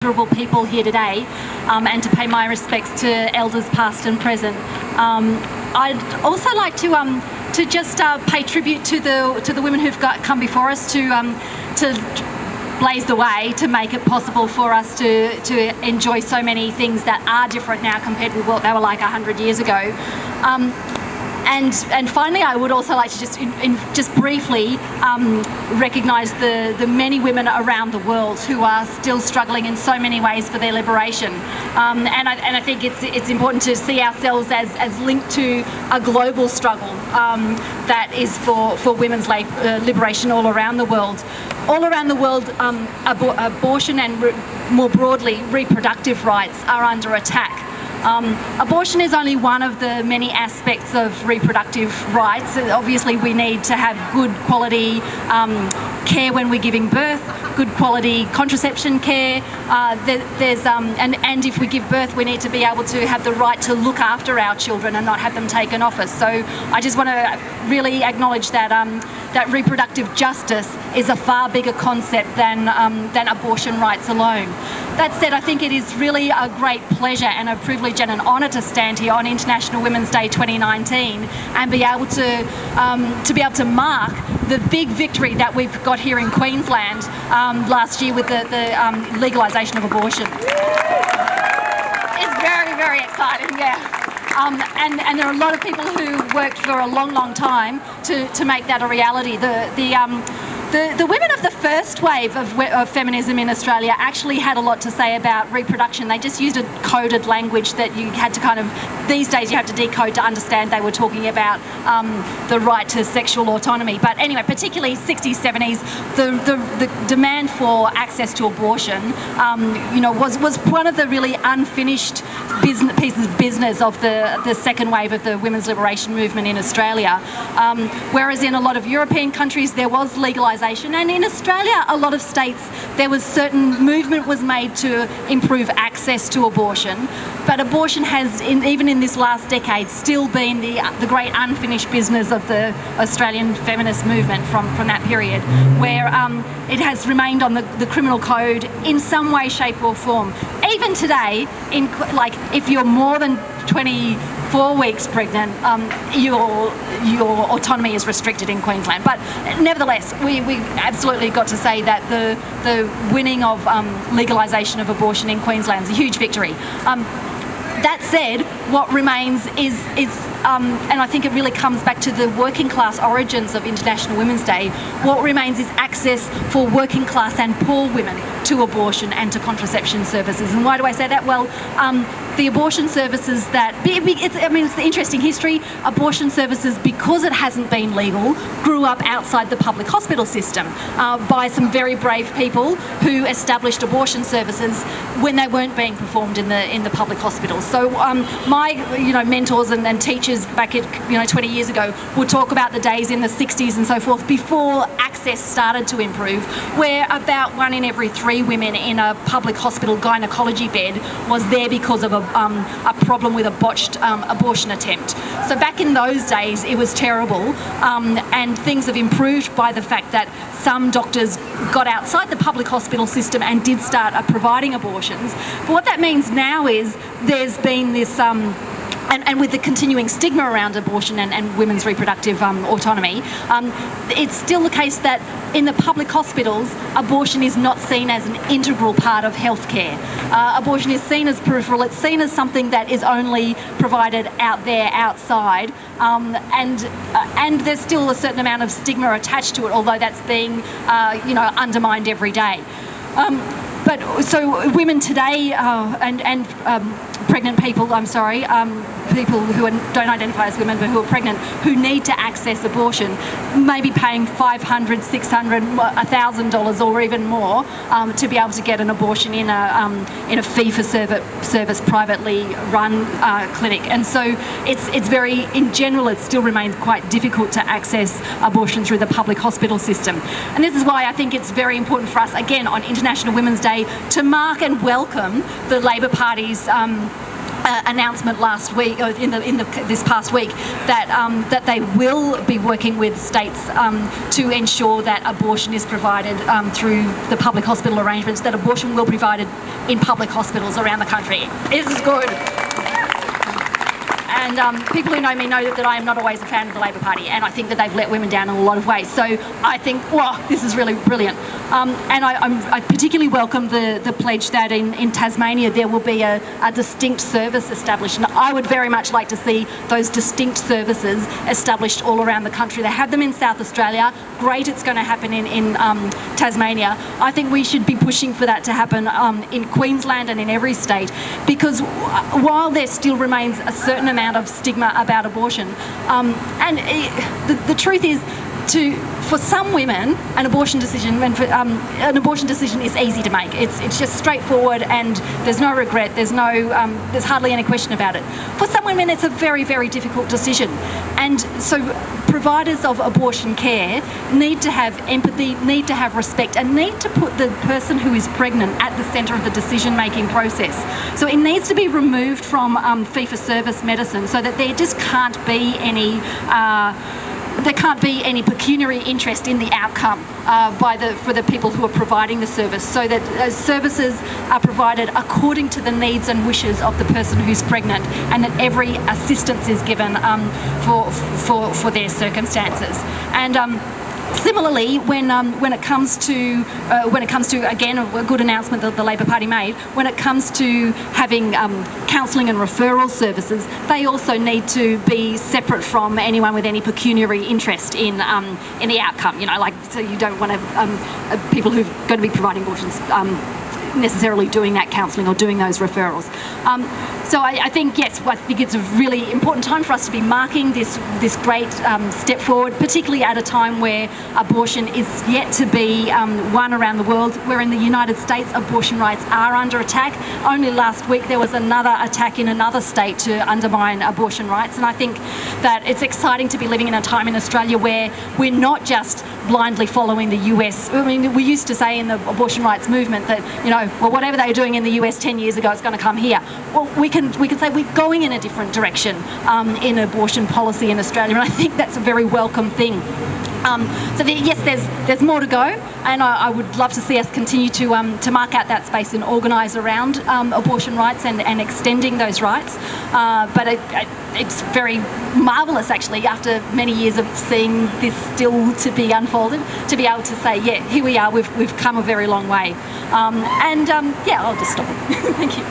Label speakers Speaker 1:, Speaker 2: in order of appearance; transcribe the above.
Speaker 1: honourable people here today, and to pay my respects to elders past and present. I'd also like to just pay tribute to the women who've come before us to blaze the way to make it possible for us to enjoy so many things that are different now compared with what they were like 100 years ago. And finally, I would also like to just briefly recognise the many women around the world who are still struggling in so many ways for their liberation. And I think it's important to see ourselves as linked to a global struggle that is for women's liberation all around the world. All around the world, abortion and more broadly reproductive rights are under attack. Abortion is only one of the many aspects of reproductive rights. Obviously, we need to have good quality care when we're giving birth, good quality contraception care. And if we give birth, we need to be able to have the right to look after our children and not have them taken off us. So I just want to really acknowledge that that reproductive justice is a far bigger concept than abortion rights alone. That said, I think it is really a great pleasure and a privilege and an honour to stand here on International Women's Day 2019 and be able to mark the big victory that we've got here in Queensland last year with the legalisation of abortion. It's very, very exciting, yeah. And there are a lot of people who worked for a long, long time to make that a reality. The women of the first wave of feminism in Australia actually had a lot to say about reproduction. They just used a coded language that you had to these days you have to decode to understand they were talking about the right to sexual autonomy. But anyway, particularly 60s, 70s, the demand for access to abortion, was one of the really unfinished pieces of business of the second wave of the women's liberation movement in Australia. Whereas in a lot of European countries there was legalisation, and in Australia a lot of states there was certain movement was made to improve access to abortion, but abortion has, even in this last decade, still been the great unfinished business of the Australian feminist movement from that period, where it has remained on the criminal code in some way, shape or form. Even today, if you're more than 24 weeks pregnant, your autonomy is restricted in Queensland. But nevertheless, we absolutely got to say that the winning of legalisation of abortion in Queensland is a huge victory. That said, what remains is and I think it really comes back to the working class origins of International Women's Day, what remains is access for working class and poor women to abortion and to contraception services. And why do I say that? Well, the abortion services it's the interesting history. Abortion services, because it hasn't been legal, grew up outside the public hospital system by some very brave people who established abortion services when they weren't being performed in the public hospitals. So my mentors and teachers back at 20 years ago would talk about the days in the 60s and so forth before access started to improve, where about 1 in every 3 women in a public hospital gynecology bed was there because of a problem with a botched abortion attempt. So back in those days it was terrible, and things have improved by the fact that some doctors got outside the public hospital system and did start providing abortions. But what that means now is there's been this and with the continuing stigma around abortion and women's reproductive autonomy, it's still the case that in the public hospitals, abortion is not seen as an integral part of healthcare. Abortion is seen as peripheral. It's seen as something that is only provided out there, outside, and there's still a certain amount of stigma attached to it, although that's being, undermined every day. But so women today and pregnant people, people who don't identify as women but who are pregnant, who need to access abortion, may be paying $500, $600, $1,000 or even more to be able to get an abortion in a fee-for-service privately run clinic. And so it's very, in general, it still remains quite difficult to access abortion through the public hospital system. And this is why I think it's very important for us, again, on International Women's Day, to mark and welcome the Labor Party's announcement last week, or this past week, that they will be working with states to ensure that abortion is provided through the public hospital arrangements, that abortion will be provided in public hospitals around the country. This is good. And people who know me know that I am not always a fan of the Labor Party, and I think that they've let women down in a lot of ways. So I think, wow, this is really brilliant. And I particularly welcome the pledge that in Tasmania there will be a distinct service established. And I would very much like to see those distinct services established all around the country. They have them in South Australia. Great, it's going to happen in Tasmania. I think we should be pushing for that to happen in Queensland and in every state, because while there still remains a certain amount of stigma about abortion, and the truth is, for some women, an abortion decision is easy to make. It's just straightforward, and there's no regret. There's hardly any question about it. For some women, it's a very, very difficult decision, and so providers of abortion care need to have empathy, need to have respect, and need to put the person who is pregnant at the centre of the decision-making process. So it needs to be removed from fee-for-service medicine, so that there just can't be any. There can't be any pecuniary interest in the outcome for the people who are providing the service, so that services are provided according to the needs and wishes of the person who's pregnant, and that every assistance is given for their circumstances. And similarly, when it comes to again, a good announcement that the Labor Party made, when it comes to having counselling and referral services, they also need to be separate from anyone with any pecuniary interest in the outcome. You know, like, so you don't want to have people who are going to be providing abortions necessarily doing that counselling or doing those referrals. So I think, yes, I think it's a really important time for us to be marking this great step forward, particularly at a time where abortion is yet to be won around the world, where in the United States abortion rights are under attack. Only last week there was another attack in another state to undermine abortion rights, and I think that it's exciting to be living in a time in Australia where we're not just blindly following the US. I mean, we used to say in the abortion rights movement that, you know, well, whatever they were doing in the US 10 years ago, it's going to come here. Well, we can say we're going in a different direction in abortion policy in Australia, and I think that's a very welcome thing. Yes, there's more to go, and I would love to see us continue to mark out that space and organise around abortion rights and extending those rights. But it's very marvellous, actually, after many years of seeing this still to be unfolded, to be able to say, yeah, here we are, we've come a very long way. Yeah, I'll just stop it. Thank you.